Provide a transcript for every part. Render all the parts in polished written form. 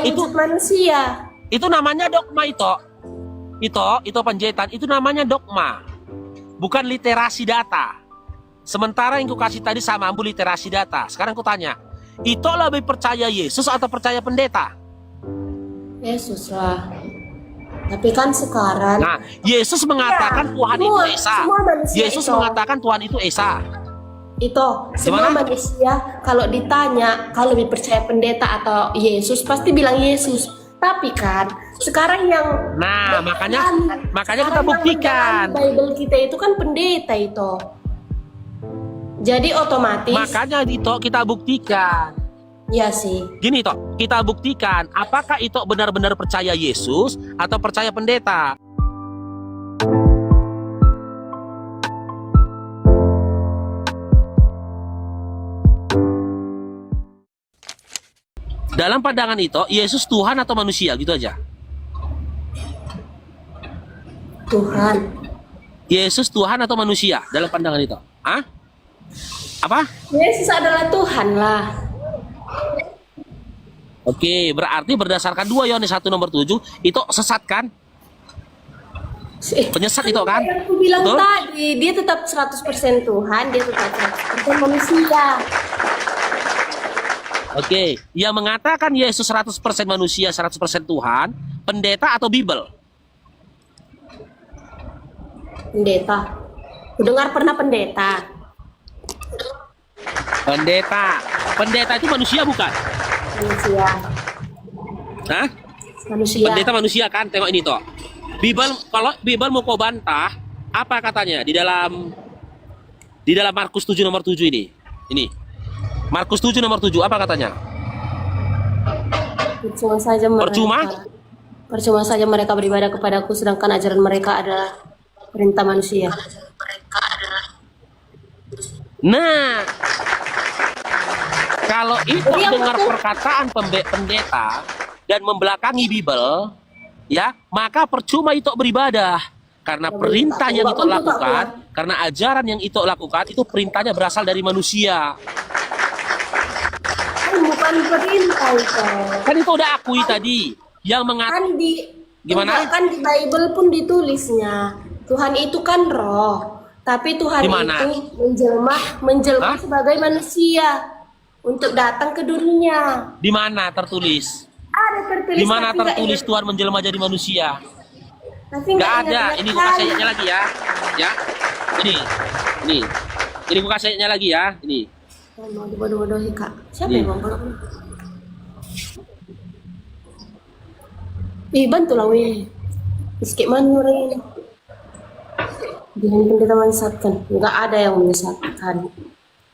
Itu manusia. itu namanya dogma itu. Itu penjahitan, itu namanya dogma. Bukan literasi data. Sementara yang ku kasih tadi sama ambu literasi data. Sekarang ku tanya, itu lebih percaya Yesus atau percaya pendeta? Yesus lah. Tapi kan sekarang Nah, Yesus mengatakan Tuhan itu Esa. semua manusia Yesus itu. mengatakan Tuhan itu Esa. Itu semua Gimana? manusia kalau ditanya kalau lebih percaya pendeta atau Yesus pasti bilang Yesus. Tapi kan sekarang yang Nah, makanya kita sekarang yang buktikan. menjalani Bible kita itu kan pendeta itu. Jadi otomatis Makanya itu kita buktikan. ya sih. Gini toh, kita buktikan apakah itu benar-benar percaya Yesus atau percaya pendeta. Dalam pandangan itu, Yesus Tuhan atau manusia, gitu aja. Tuhan. Yesus Tuhan atau manusia dalam pandangan itu? Hah? Apa? Yesus adalah Tuhan lah. Oke, berarti berdasarkan 2 Yohanes 1 nomor 7, itu sesat kan? Penyesat itu kan? Yang aku bilang Betul? tadi, dia tetap 100% Tuhan, dia tetap 100% manusia. Oke, yang mengatakan Yesus 100% manusia, 100% Tuhan, pendeta atau Bible? Pendeta. Dengar pernah pendeta? Pendeta. Pendeta itu manusia bukan? Manusia. Hah? Manusia. Pendeta manusia kan? Tengok ini toh. Bible, kalau Bible mau kau bantah, apa katanya di dalam Markus 7 nomor 7 ini? Ini. Markus 7 nomor 7 apa katanya? Percuma saja mereka. Percuma? Percuma saja mereka beribadah kepadaku sedangkan ajaran mereka adalah perintah manusia. Nah, kalau itu Jadi dengar apa tuh? perkataan pendeta dan membelakangi Bible, ya, maka percuma itu beribadah. Karena perintah yang itu lakukan, karena ajaran yang itu lakukan, itu perintahnya berasal dari manusia. Kan bukan perintah itu. Kan itu udah akui tadi. Yang mengatakan Kan di Gimana? Kan di Bible pun ditulisnya Tuhan itu kan roh, tapi Tuhan Di mana? itu menjelma Hah? sebagai manusia untuk datang ke dunia. di mana tertulis? Ada tertulis. Di mana tapi nggak tertulis ingat- Tuhan menjelma jadi manusia? Tapi Nggak nggak ada. ingat-ingat Ini gua kasih kali. ayatnya lagi ya. Ya. Ini. Ini gua kasih ayatnya lagi ya. Ini. Oh, mau dibodoh-bodohi kak. Siapa Iya. yang mau bodoh? Ih, bantulah weh. Sikit manurin. Jangan pendeta menyesatkan. Nggak ada yang menyesatkan.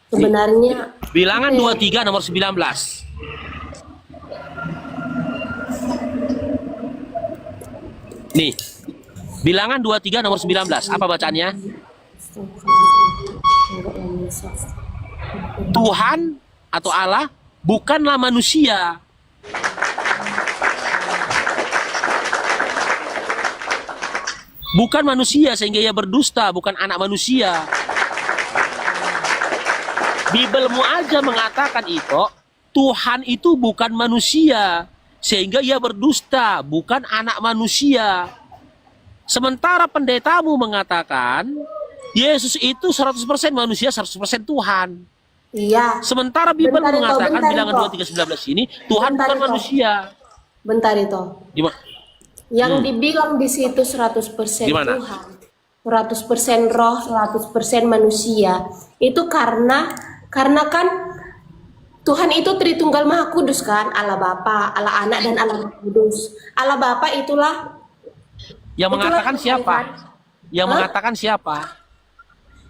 Sebenarnya Bilangan 23 nomor 19. Nih. Bilangan 23 nomor 19. Apa bacaannya? Tuhan atau Allah bukanlah manusia. Bukan manusia sehingga ia berdusta, bukan anak manusia. Bibelmu aja mengatakan itu, Tuhan itu bukan manusia sehingga ia berdusta, bukan anak manusia. Sementara pendetamu mengatakan Yesus itu 100% manusia, 100% Tuhan. iya. Sementara Bibel Bentar, Ito, mengatakan bentar, bilangan Ito. 23:19 ini Tuhan Bentar, bukan Ito. manusia. Bentar itu. Gimana? Yang dibilang di situ 100% Gimana? Tuhan, 100% roh, 100% manusia. Itu karena kan Tuhan itu Tritunggal Maha Kudus kan, Allah Bapa, Allah Anak dan Allah Maha Kudus. Allah Bapa itulah Yang mengatakan Tuhan. siapa? Yang Hah? mengatakan siapa?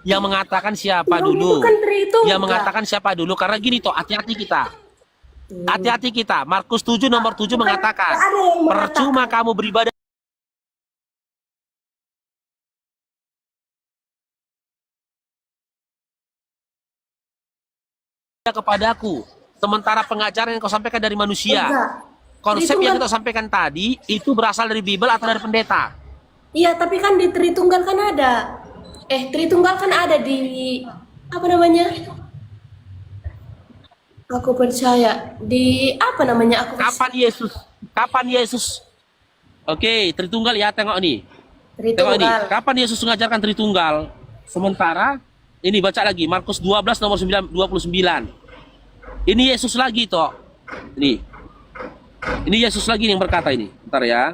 Yang mengatakan siapa Yang dulu? itu kan Tritunggal. Yang mengatakan siapa dulu? Karena gini toh, hati-hati kita. Hati-hati kita. Markus 7 nomor 7 mengatakan, Ada yang mengatakan. percuma kamu beribadah kepadaku, sementara pengajaran yang kau sampaikan dari manusia. Enggak. Konsep yang Tritunggal- kita sampaikan tadi itu berasal dari Bible atau dari pendeta? Iya, tapi kan di Tritunggal kan ada. Tritunggal kan ada di apa namanya? Aku percaya di apa namanya? Aku Kapan Yesus? Kapan Yesus? Oke, Tritunggal ya, tengok nih. Tengok ini, Tritunggal. kapan Yesus mengajarkan Tritunggal? Sementara ini baca lagi Markus 12 nomor 29. Ini Yesus lagi toh. Ini. Ini Yesus lagi yang berkata ini. Bentar ya.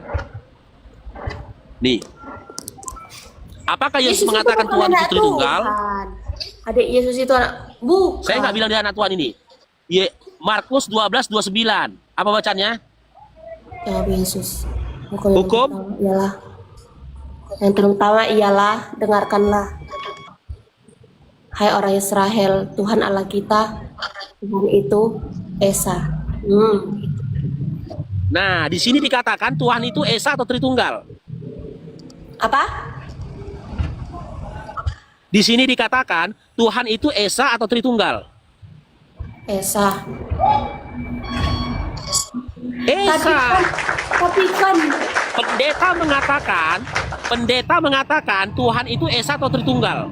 Nih. Apakah Yesus itu mengatakan bukan Tuhan itu anak Tritunggal? Tuhan. Adik Yesus itu anak bukan. Saya nggak bilang dia anak Tuhan ini. Markus 12:29. Apa bacanya? Jawab Yesus. Hukum? Ialah yang terutama ialah dengarkanlah. Hai orang Israel, Tuhan Allah kita, Tuhan itu Esa. Nah, di sini dikatakan Tuhan itu Esa atau Tritunggal. Apa? Di sini dikatakan Tuhan itu Esa atau Tritunggal. Esa. Esa. Tapi kan Pendeta mengatakan Tuhan itu Esa atau Tritunggal.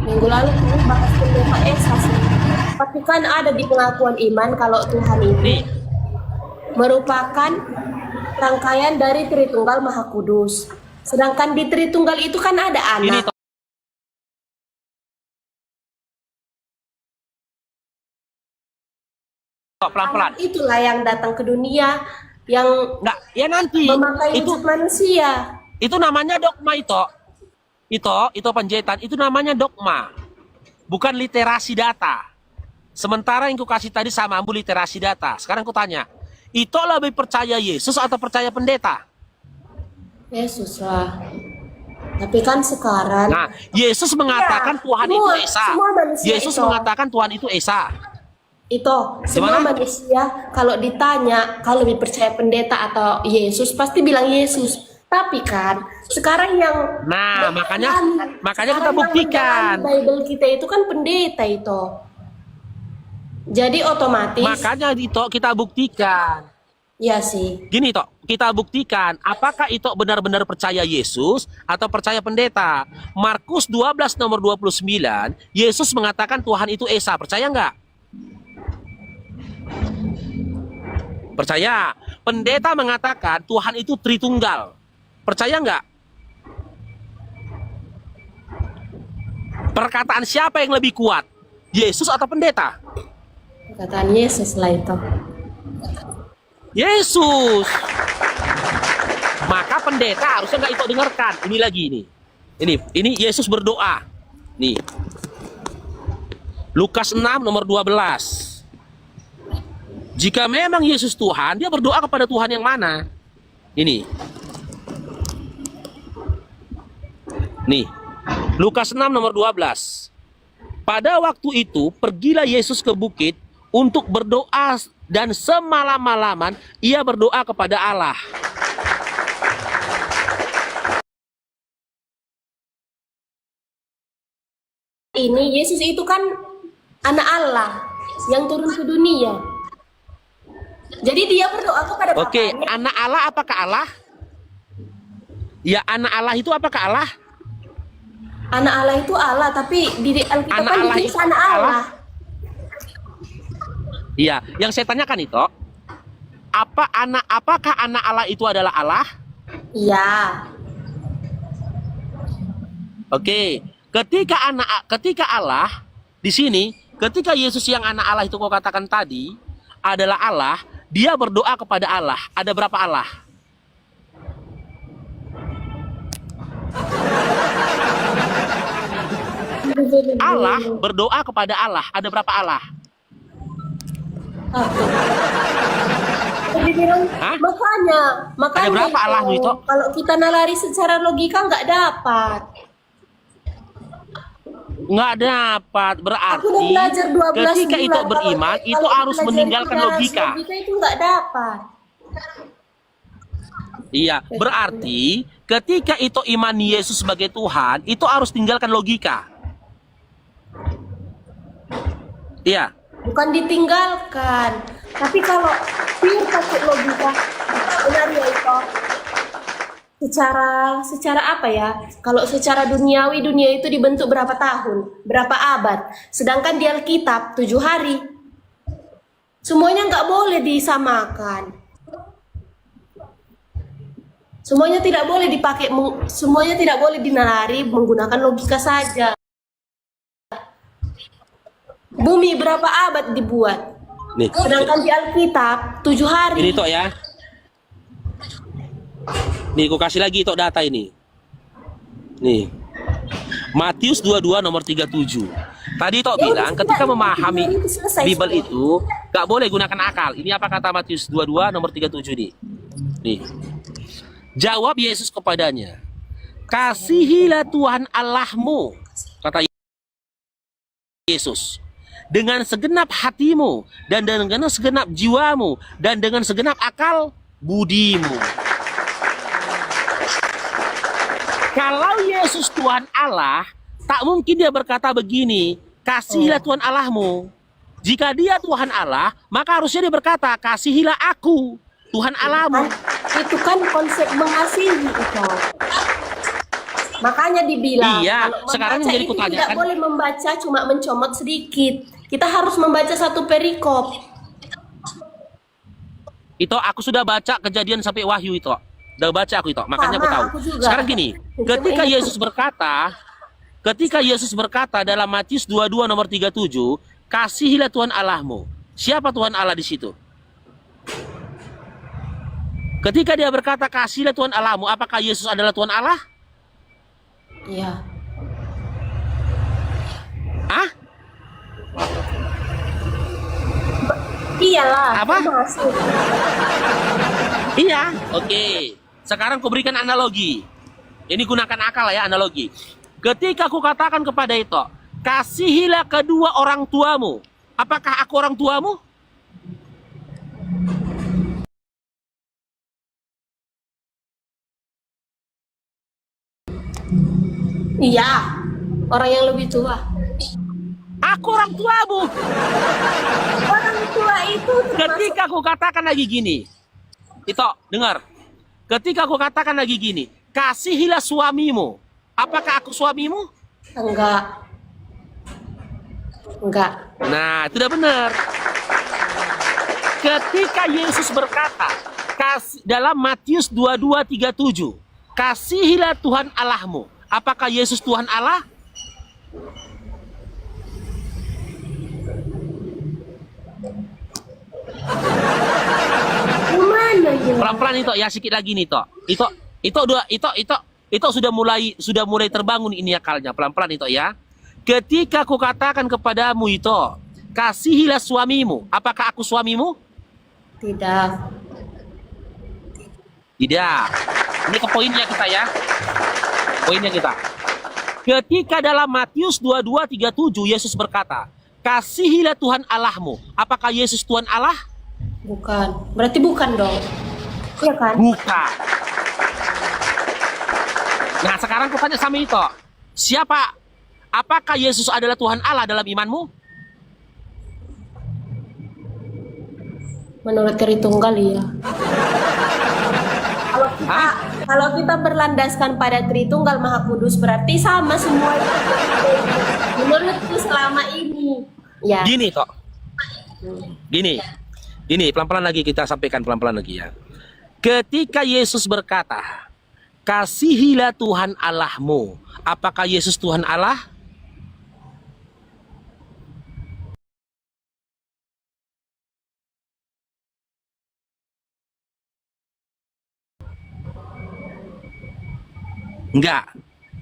minggu lalu kami bahas pendeta Esa sih. Tapi kan ada di pengakuan iman kalau Tuhan itu Nih, merupakan rangkaian dari Tritunggal Maha Kudus. Sedangkan di Tritunggal itu kan ada ini anak. toh pelan-pelan. Anak itulah yang datang ke dunia yang Enggak, ya nanti memakai itu wujud manusia. namanya dogma itu. Itu penjetan, itu namanya dogma. Bukan literasi data. Sementara yang kasih tadi sama ambu literasi data. Sekarang ku tanya, itu lebih percaya Yesus atau percaya pendeta? Yesus lah. Tapi kan sekarang Nah, Yesus mengatakan Iya, Tuhan semua- itu Esa. semua manusia Yesus itu. mengatakan Tuhan itu Esa. itu semua Gimana? manusia kalau ditanya kalau lebih percaya pendeta atau Yesus pasti bilang Yesus. Tapi kan sekarang yang Nah, makanya kita sekarang yang buktikan. menjalani Bible kita itu kan pendeta itu. Jadi otomatis Makanya itu kita buktikan. ya sih. Gini toh, kita buktikan apakah itu benar-benar percaya Yesus atau percaya pendeta. Markus 12 nomor 29, Yesus mengatakan Tuhan itu Esa. Percaya nggak? Percaya. Pendeta mengatakan Tuhan itu Tritunggal. Percaya nggak? Perkataan siapa yang lebih kuat? Yesus atau pendeta? Perkataan Yesus lah itu. Yesus. Maka pendeta harusnya nggak itu dengarkan. Ini lagi ini. Ini Yesus berdoa. Nih. Lukas 6 nomor 12. Jika memang Yesus Tuhan, dia berdoa kepada Tuhan yang mana? Ini. Nih. Lukas 6 nomor 12. Pada waktu itu, pergilah Yesus ke bukit untuk berdoa dan semalam-malaman ia berdoa kepada Allah. Ini Yesus itu kan anak Allah yang turun ke dunia. Jadi dia berdoa kepada Oke, Bapaknya. anak Allah apakah Allah? Ya, anak Allah itu apakah Allah? Anak Allah itu Allah, tapi di Alkitab Anak kan Allah ditulis itu anak Allah. Allah. Iya, yang saya tanyakan itu, apakah anak Allah itu adalah Allah? Iya. Oke, ketika Allah di sini, ketika Yesus yang anak Allah itu kau katakan tadi adalah Allah, dia berdoa kepada Allah. Ada berapa Allah? Allah berdoa kepada Allah. Ada berapa Allah? Satu. Jadi bilang, Hah? makanya Ada berapa Allah itu? Kalau kita nalari secara logika nggak dapat. Nggak dapat. Aku Berarti udah belajar 12 ketika bulan. itu beriman, Kalau itu harus belajar meninggalkan secara logika. Logika itu nggak dapat. Iya, berarti ketika itu iman Yesus sebagai Tuhan, itu harus tinggalkan logika. Iya. Bukan ditinggalkan. Tapi kalau pure pakai logika, benar ya itu. secara apa ya? Kalau secara duniawi, dunia itu dibentuk berapa tahun, berapa abad. Sedangkan di Alkitab 7 hari. Semuanya nggak boleh disamakan. Semuanya tidak boleh dipakai, semuanya tidak boleh dinalari menggunakan logika saja. Bumi berapa abad dibuat? Nih, Sedangkan di Alkitab 7 hari. ini Tok ya. Nih, aku kasih lagi Tok data ini. Nih. Matius 22 nomor 37. Tadi Tok Ya udah, bilang ketika sudah, memahami itu selesai Bible semua. itu gak boleh gunakan akal. Ini apa kata Matius 22 nomor 37 nih. Nih. Jawab Yesus kepadanya, kasihilah Tuhan Allahmu, kata Yesus, dengan segenap hatimu, dan dengan segenap jiwamu, dan dengan segenap akal budimu. Kalau Yesus Tuhan Allah, tak mungkin dia berkata begini, kasihilah Tuhan Allahmu. Jika dia Tuhan Allah, maka harusnya dia berkata, kasihilah aku, Tuhan Allahmu. Itu kan konsep mengasihi itu. Makanya dibilang, Iya, kalau sekarang membaca menjadi itu pertanyaan tidak kan? boleh membaca cuma mencomot sedikit. Kita harus membaca satu perikop. Itu aku sudah baca Kejadian sampai Wahyu itu. Udah baca aku itu, makanya aku Sama, tahu. aku juga. Sekarang gini, Cuma ketika Yesus berkata dalam Matius 22 nomor 37, kasihilah Tuhan Allahmu. Siapa Tuhan Allah di situ? Ketika dia berkata kasihilah Tuhan Allahmu, apakah Yesus adalah Tuhan Allah? Iya. Ah? Iyalah. Apa? Masuk. Iya. Oke. Sekarang aku berikan analogi. Ini gunakan akal ya, analogi. Ketika aku katakan kepada itu, kasihilah kedua orang tuamu. Apakah aku orang tuamu? Iya. Orang yang lebih tua. Aku orang tuamu. Orang tua itu termasuk Ketika aku katakan lagi gini, itu dengar. Ketika aku katakan lagi gini, kasihilah suamimu. Apakah aku suamimu? enggak. Enggak. Nah, itu udah benar. Ketika Yesus berkata, dalam Matius 22:37, kasihilah Tuhan Allahmu. Apakah Yesus Tuhan Allah? Gimana ya? Pelan-pelan itu ya, sedikit lagi nih toh. Itu sudah mulai terbangun ini akalnya. Pelan-pelan itu ya. Ketika aku katakan kepadamu itu, kasihilah suamimu. Apakah aku suamimu? Tidak. Tidak. Ini ke poinnya kita ya. Poinnya kita. Ketika dalam Matius 22:37 Yesus berkata, kasihilah Tuhan Allahmu. Apakah Yesus Tuhan Allah? Bukan. Berarti bukan dong. Iya kan? Bukan. Nah, sekarang aku tanya sama itu. Siapa? Apakah Yesus adalah Tuhan Allah dalam imanmu? Menurut Tritunggal ya. Hah? Kalau kita berlandaskan pada Tritunggal Maha Kudus berarti sama semua itu. Menurutku selama ini. Ya. Gini toh. Gini, pelan-pelan lagi kita sampaikan pelan-pelan lagi ya. Ketika Yesus berkata, kasihilah Tuhan Allahmu. Apakah Yesus Tuhan Allah? Enggak.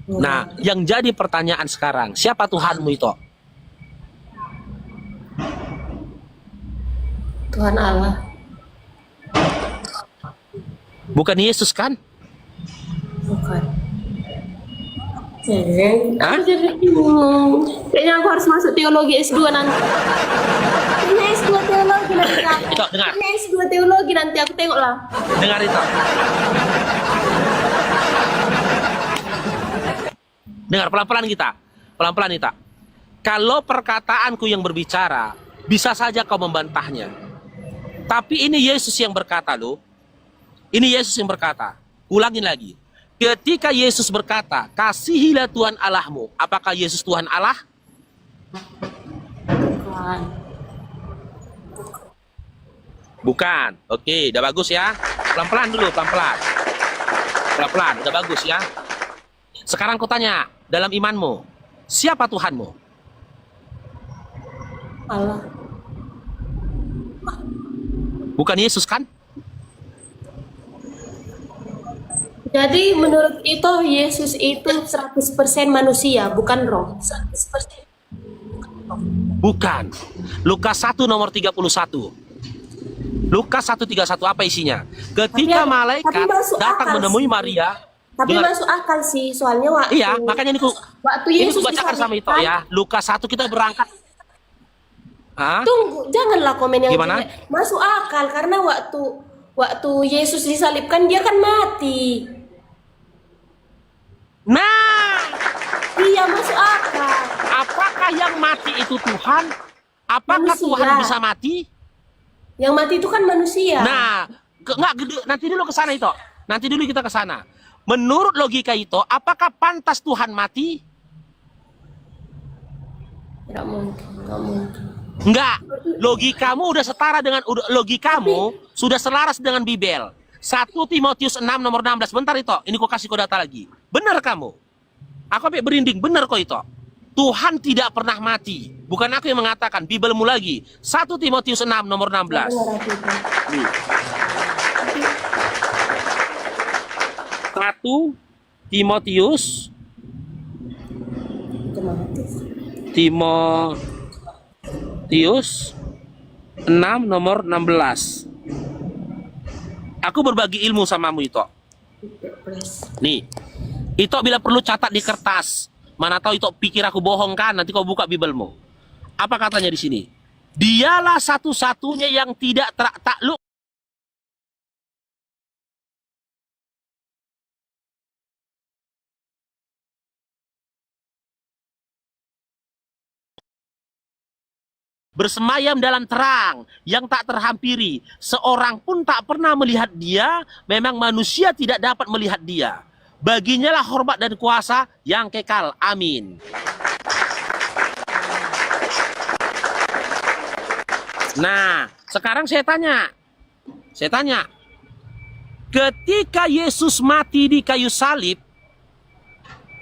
Nah, yang jadi pertanyaan sekarang, siapa Tuhanmu itu? Tuhan Allah. Bukan Yesus kan? Bukan. Hah? Aku jadi bingung. Kayaknya aku harus masuk teologi S2 nanti. Kayaknya S2 teologi nanti. Itu, dengar. Kayaknya S2 teologi nanti aku tengok lah. Dengar itu. Dengar pelan-pelan kita. Pelan-pelan kita. Kalau perkataanku yang berbicara, bisa saja kau membantahnya. Tapi ini Yesus yang berkata loh. Ini Yesus yang berkata. Ulangin lagi. Ketika Yesus berkata, kasihilah Tuhan Allahmu, apakah Yesus Tuhan Allah? Bukan. Bukan. Oke, udah bagus ya. Pelan-pelan dulu, pelan-pelan. Pelan-pelan, udah bagus ya. Sekarang aku tanya, dalam imanmu, siapa Tuhanmu? Allah. Bukan Yesus kan? Jadi menurut itu Yesus itu 100% manusia, bukan roh. 100%. Bukan. Lukas 1 nomor 31. Lukas 1:31 apa isinya? Ketika Tapi malaikat masuk datang akal menemui sih. Maria. Tapi dengar. masuk akal sih, soalnya waktu Iya, makanya waktu ini Yesus ku bacakan sama itu ya. Lukas 1 kita berangkat. Hah? Tunggu, janganlah komen yang Gimana? jelek. Masuk akal karena waktu Yesus disalibkan dia kan mati. Nah, Iya, masuk akal. apakah yang mati itu Tuhan? Apakah Manusia. Tuhan bisa mati? Yang mati itu kan manusia. Nah, nanti dulu ke sana itu. Nanti dulu kita ke sana. Menurut logika itu, apakah pantas Tuhan mati? Tidak mungkin, nggak mungkin. Enggak. Logikamu udah setara dengan logikamu sudah selaras dengan Bibel. 1 Timotius 6 nomor 16. Bentar itu. Ini kau kasih kau data lagi. Benar kamu. Aku sampai berinding. Benar kok itu. Tuhan tidak pernah mati. Bukan aku yang mengatakan. Bibelmu lagi. 1 Timotius 6 nomor 16. Benar itu. Nih. 1 Timotius Itu mati. Timotius 6 nomor 16. Aku berbagi ilmu samamu itu. Nih. Itu bila perlu catat di kertas. Mana tahu itu pikir aku bohong kan, nanti kau buka Bibelmu. Apa katanya di sini? Dialah satu-satunya yang tidak takluk bersemayam dalam terang yang tak terhampiri. Seorang pun tak pernah melihat dia, memang manusia tidak dapat melihat dia. Baginya lah hormat dan kuasa yang kekal. Amin. Nah, sekarang saya tanya. Ketika Yesus mati di kayu salib,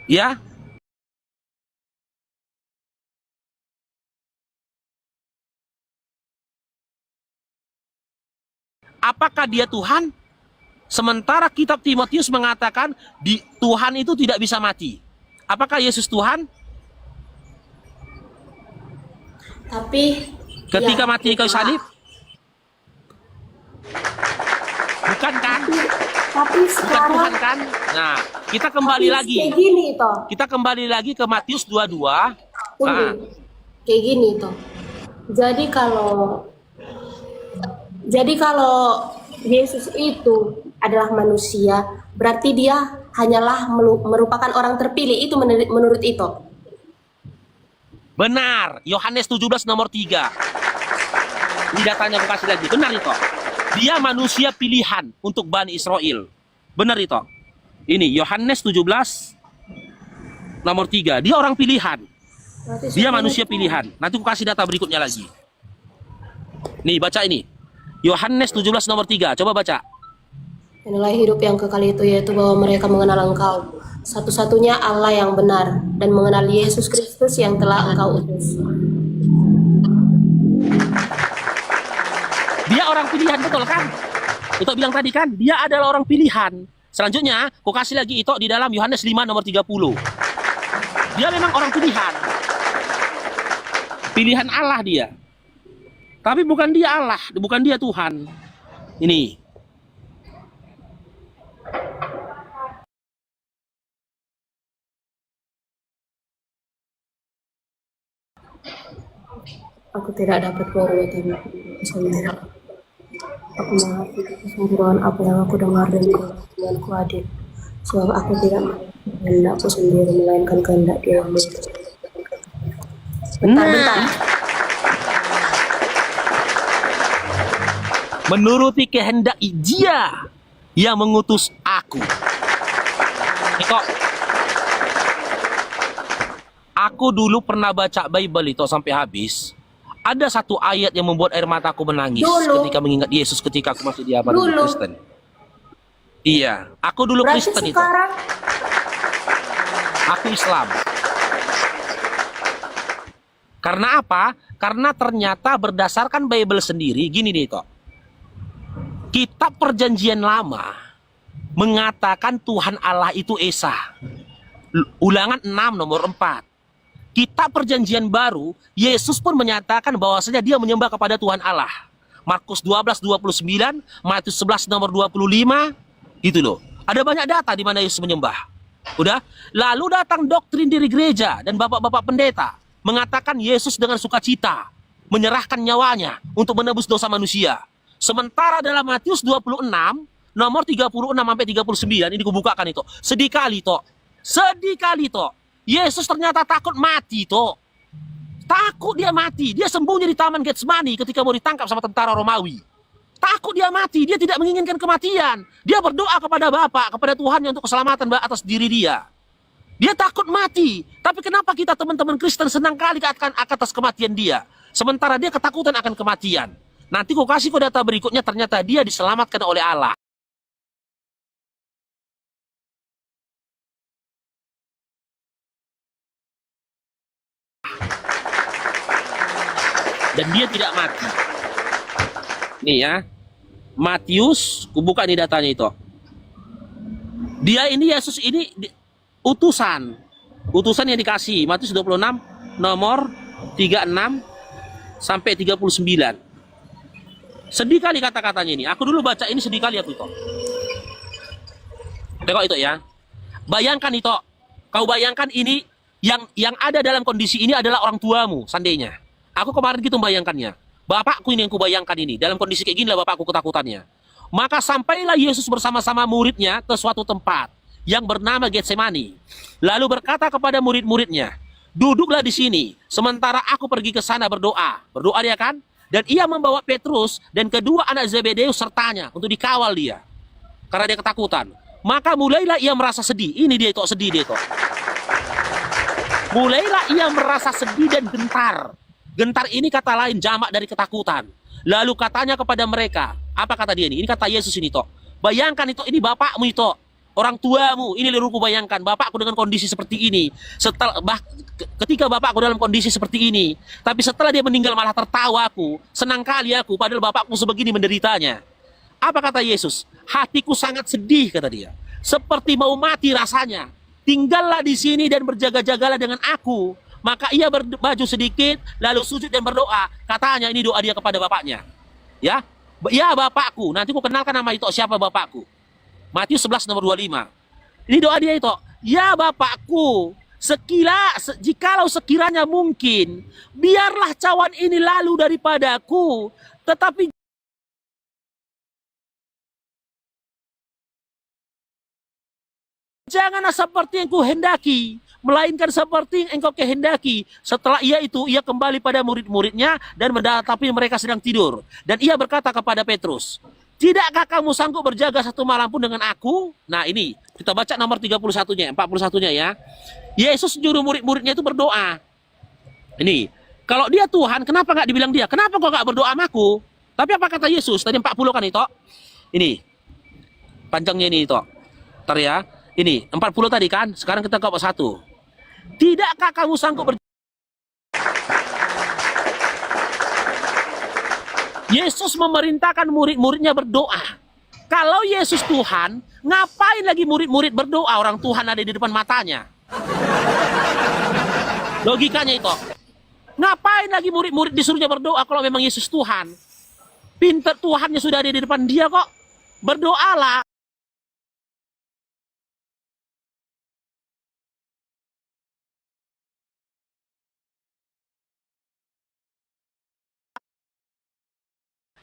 ya, apakah dia Tuhan? Sementara kitab Timotius mengatakan Tuhan itu tidak bisa mati. Apakah Yesus Tuhan? Tapi Ketika ya, mati di kayu salib? Bukan kan? Tapi Bukan sekarang Tuhan kan? Nah, kita kembali lagi. kayak gini toh. Kita kembali lagi ke Matius 22. Tunggu. Ah. Kayak gini toh. Jadi kalau Yesus itu adalah manusia, berarti dia hanyalah merupakan orang terpilih. Itu menurut itu. Benar, Yohanes 17 nomor 3. Ini datanya aku kasih lagi. Benar itu. Dia manusia pilihan untuk Bani Israel. Benar itu. Ini Yohanes 17 nomor 3. Dia orang pilihan. Berarti Dia siapa manusia yang pilihan. Nanti aku kasih data berikutnya lagi. Nih, baca ini. Yohanes 17 nomor 3. Coba baca. Inilah hidup yang kekal itu, yaitu bahwa mereka mengenal Engkau, satu-satunya Allah yang benar, dan mengenal Yesus Kristus yang telah Engkau utus. Dia orang pilihan, betul kan? Itu bilang tadi kan, dia adalah orang pilihan. Selanjutnya, aku kasih lagi itu di dalam Yohanes 5 nomor 30. Dia memang orang pilihan. Pilihan Allah dia. Tapi bukan dia Allah, bukan dia Tuhan. Ini. Aku tidak dapat perbuatan sendiri. Aku mengerti keseluruhan apa yang aku dengar dan kehendak-Ku adil. Sebab aku tidak kehendakku sendiri, melainkan kehendak Dia yang mengutus. Bentar. Menuruti kehendak Dia yang mengutus aku. Ito, aku dulu pernah baca Bible itu sampai habis. Ada satu ayat yang membuat air mataku menangis Dulu. ketika mengingat Yesus ketika aku masih di abad Dulu. Kristen. Iya, aku dulu Berarti Kristen itu. sekarang Aku Islam. Karena apa? Karena ternyata berdasarkan Bible sendiri, gini nih kok. Kitab Perjanjian Lama mengatakan Tuhan Allah itu Esa. Ulangan 6 nomor 4. Kitab Perjanjian Baru, Yesus pun menyatakan bahwasanya dia menyembah kepada Tuhan Allah. Markus 12:29, Matius 11 nomor 25, gitu loh. Ada banyak data di mana Yesus menyembah. Udah, lalu datang doktrin dari gereja dan bapak-bapak pendeta mengatakan Yesus dengan sukacita menyerahkan nyawanya untuk menebus dosa manusia. Sementara dalam Matius 26 nomor 36 sampai 39 ini kubukakan itu. Sedih kali toh. Sedih kali toh. Yesus ternyata takut mati toh. Takut dia mati. Dia sembunyi di Taman Getsemani ketika mau ditangkap sama tentara Romawi. Takut dia mati, dia tidak menginginkan kematian. Dia berdoa kepada Bapa, kepada Tuhan untuk keselamatan atas diri dia. Dia takut mati. Tapi kenapa kita teman-teman Kristen senang kali akan atas kematian dia? Sementara dia ketakutan akan kematian. Nanti kau kasih kau data berikutnya, ternyata dia diselamatkan oleh Allah. Dan dia tidak mati. Nih ya, Matius, kubuka nih datanya itu. Dia ini, Yesus ini utusan. Utusan yang dikasih. Matius 26 nomor 36 sampai 39. Sedih kali kata-katanya ini. Aku dulu baca ini sedih kali aku itu. Tengok itu ya. Bayangkan itu. Kau bayangkan ini yang ada dalam kondisi ini adalah orang tuamu seandainya. Aku kemarin gitu membayangkannya. Bapakku ini yang kubayangkan ini. Dalam kondisi kayak gini lah bapakku ketakutannya. Maka sampailah Yesus bersama-sama muridnya ke suatu tempat yang bernama Getsemani. Lalu berkata kepada murid-muridnya, duduklah di sini, sementara aku pergi ke sana berdoa. Berdoa dia kan? Dan ia membawa Petrus dan kedua anak Zebedeus sertanya untuk dikawal dia. Karena dia ketakutan. Maka mulailah ia merasa sedih. Ini dia itu, sedih dia itu. Mulailah ia merasa sedih dan gentar. Gentar ini kata lain jamak dari ketakutan. Lalu katanya kepada mereka, apa kata dia ini? Ini kata Yesus ini toh. Bayangkan itu, ini bapakmu itu, orang tuamu. Ini liruku bayangkan, bapakku dengan kondisi seperti ini. Ketika bapakku dalam kondisi seperti ini, tapi setelah dia meninggal malah tertawa aku, senang kali aku, padahal bapakku sebegini menderitanya. Apa kata Yesus? Hatiku sangat sedih, kata dia. Seperti mau mati rasanya. Tinggallah di sini dan berjaga-jagalah dengan aku. Maka ia berbaju sedikit, lalu sujud dan berdoa. Katanya ini doa dia kepada bapaknya. Ya, ya bapakku. Nanti ku kenalkan nama itu siapa bapakku. Matius 11 nomor 25. Ini doa dia itu. Ya bapakku, jikalau sekiranya mungkin, biarlah cawan ini lalu daripadaku. Tetapi janganlah seperti yang kuhendaki, melainkan seperti yang engkau kehendaki. Setelah ia kembali pada murid-muridnya dan mendapati mereka sedang tidur. Dan ia berkata kepada Petrus, tidakkah kamu sanggup berjaga satu malam pun dengan aku? Nah ini, kita baca nomor 31-nya, 41-nya ya. Yesus nyuruh murid-muridnya itu berdoa. Ini, kalau dia Tuhan, kenapa nggak dibilang dia? Kenapa kau nggak berdoa sama aku? Tapi apa kata Yesus? Tadi 40 kan itu? Ini, panjangnya ini itu. Ntar ya. Ini 40 tadi kan, sekarang kita ke 41. Tidakkah kamu sanggup Yesus memerintahkan murid-muridnya berdoa. Kalau Yesus Tuhan, ngapain lagi murid-murid berdoa? Orang Tuhan ada di depan matanya. Logikanya itu. Ngapain lagi murid-murid disuruhnya berdoa kalau memang Yesus Tuhan? Pinter Tuhannya sudah ada di depan dia kok. Berdoalah.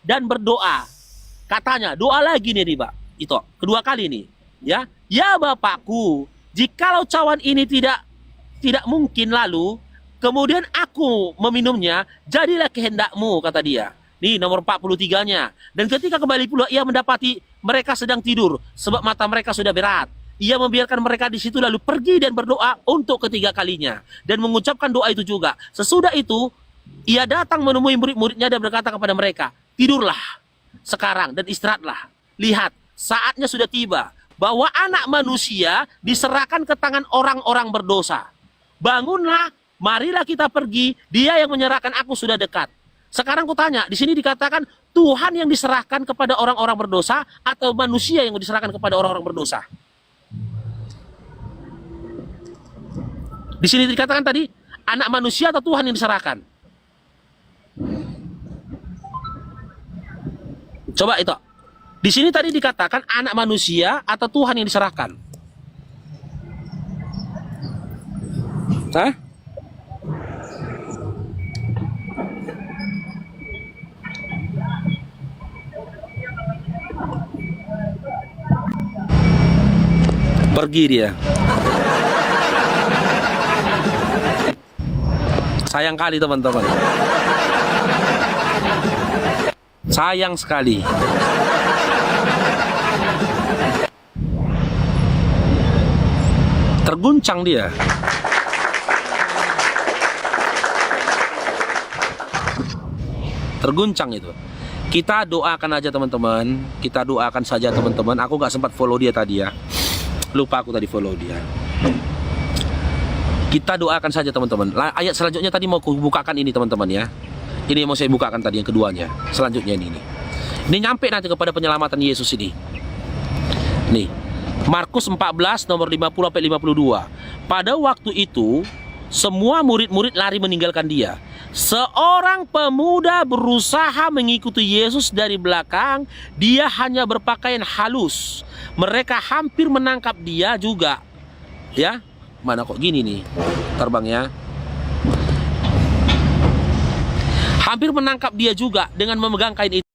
Dan berdoa. Katanya, doa lagi nih, Pak. Itu, kedua kali nih. Ya, ya Bapakku, jikalau cawan ini tidak mungkin lalu, kemudian aku meminumnya, jadilah kehendakmu, kata dia. Nih, nomor 43-nya. Dan ketika kembali pula, ia mendapati mereka sedang tidur, sebab mata mereka sudah berat. ia membiarkan mereka di situ lalu pergi dan berdoa untuk ketiga kalinya dan mengucapkan doa itu juga. Sesudah itu ia datang menemui murid-muridnya dan berkata kepada mereka, tidurlah sekarang dan istirahatlah. Lihat, saatnya sudah tiba bahwa anak manusia diserahkan ke tangan orang-orang berdosa. Bangunlah, marilah kita pergi, dia yang menyerahkan aku sudah dekat. Sekarang kutanya, di sini dikatakan Tuhan yang diserahkan kepada orang-orang berdosa atau manusia yang diserahkan kepada orang-orang berdosa? Di sini dikatakan tadi, anak manusia atau Tuhan yang diserahkan? Coba itu. Di sini tadi dikatakan anak manusia atau Tuhan yang diserahkan? Hah? Pergi dia. Sayang kali teman-teman. Sayang sekali. Terguncang dia. Terguncang itu. Kita doakan aja teman-teman. Kita doakan saja teman-teman. Aku gak sempat follow dia tadi ya. Lupa aku tadi follow dia. Kita doakan saja teman-teman. Ayat selanjutnya tadi mau bukakan ini teman-teman ya. Ini yang mau saya bukakan tadi yang keduanya. Selanjutnya ini. Ini nyampe nanti kepada penyelamatan Yesus ini. Nih. Markus 14 nomor 50 sampai 52. Pada waktu itu semua murid-murid lari meninggalkan dia. Seorang pemuda berusaha mengikuti Yesus dari belakang. Dia hanya berpakaian halus. Mereka hampir menangkap dia juga. Ya, mana kok gini nih terbangnya. Hampir menangkap dia juga dengan memegang kain itu.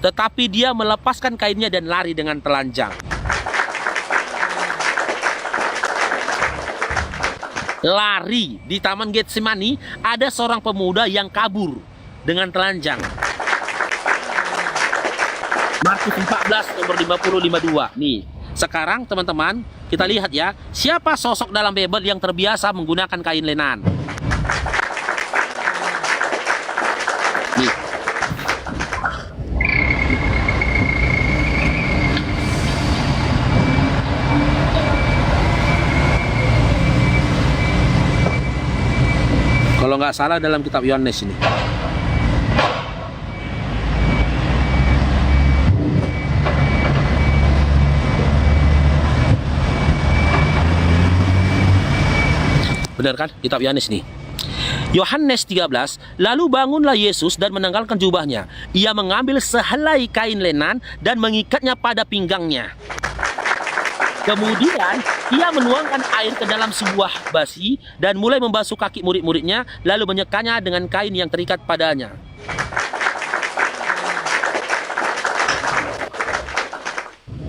Tetapi dia melepaskan kainnya dan lari dengan telanjang. Lari di Taman Getsemani, ada seorang pemuda yang kabur dengan telanjang. Markus 14 nomor 50-52. Nih, sekarang teman-teman kita lihat ya, siapa sosok dalam Bible yang terbiasa menggunakan kain lenan? Nih. Kalau nggak salah dalam kitab Yohanes ini. Benar kan? Kitab Yohanes nih. Yohanes 13, lalu bangunlah Yesus dan menanggalkan jubahnya. Ia mengambil sehelai kain lenan dan mengikatnya pada pinggangnya. Kemudian ia menuangkan air ke dalam sebuah basi dan mulai membasuh kaki murid-muridnya, lalu menyekanya dengan kain yang terikat padanya.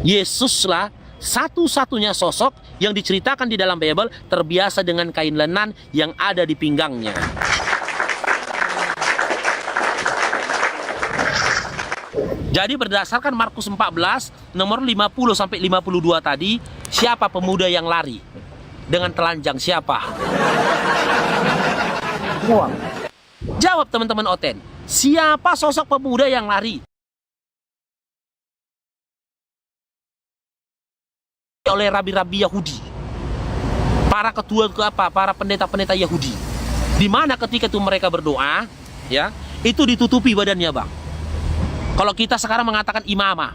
Yesuslah satu-satunya sosok yang diceritakan di dalam Bible terbiasa dengan kain lenan yang ada di pinggangnya. Jadi berdasarkan Markus 14 nomor 50 sampai 52 tadi, siapa pemuda yang lari dengan telanjang? Siapa? Jawab teman-teman Oten. Siapa sosok pemuda yang lari? Oleh rabi-rabi Yahudi. Para ketua para pendeta-pendeta Yahudi. Di mana ketika itu mereka berdoa, ya, itu ditutupi badannya, Bang. Kalau kita sekarang mengatakan imamah,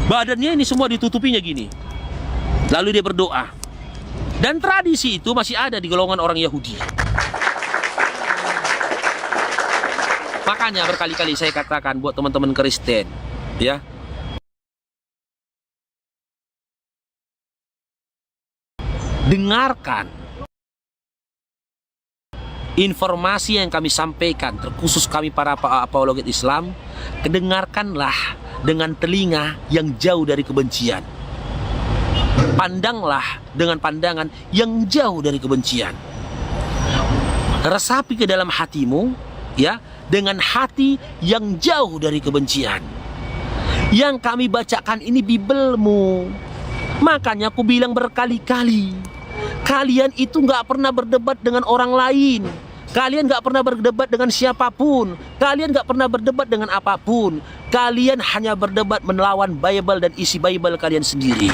badannya ini semua ditutupinya gini. Lalu dia berdoa. Dan tradisi itu masih ada di golongan orang Yahudi. Makanya berkali-kali saya katakan buat teman-teman Kristen, ya, dengarkan informasi yang kami sampaikan, terkhusus kami para apologet Islam, kedengarkanlah dengan telinga yang jauh dari kebencian. Pandanglah dengan pandangan yang jauh dari kebencian. resapi ke dalam hatimu, ya, dengan hati yang jauh dari kebencian. Yang kami bacakan ini Bibelmu. Makanya aku bilang berkali-kali, kalian itu nggak pernah berdebat dengan orang lain. Kalian nggak pernah berdebat dengan siapapun. Kalian nggak pernah berdebat dengan apapun. Kalian hanya berdebat melawan Bible dan isi Bible kalian sendiri.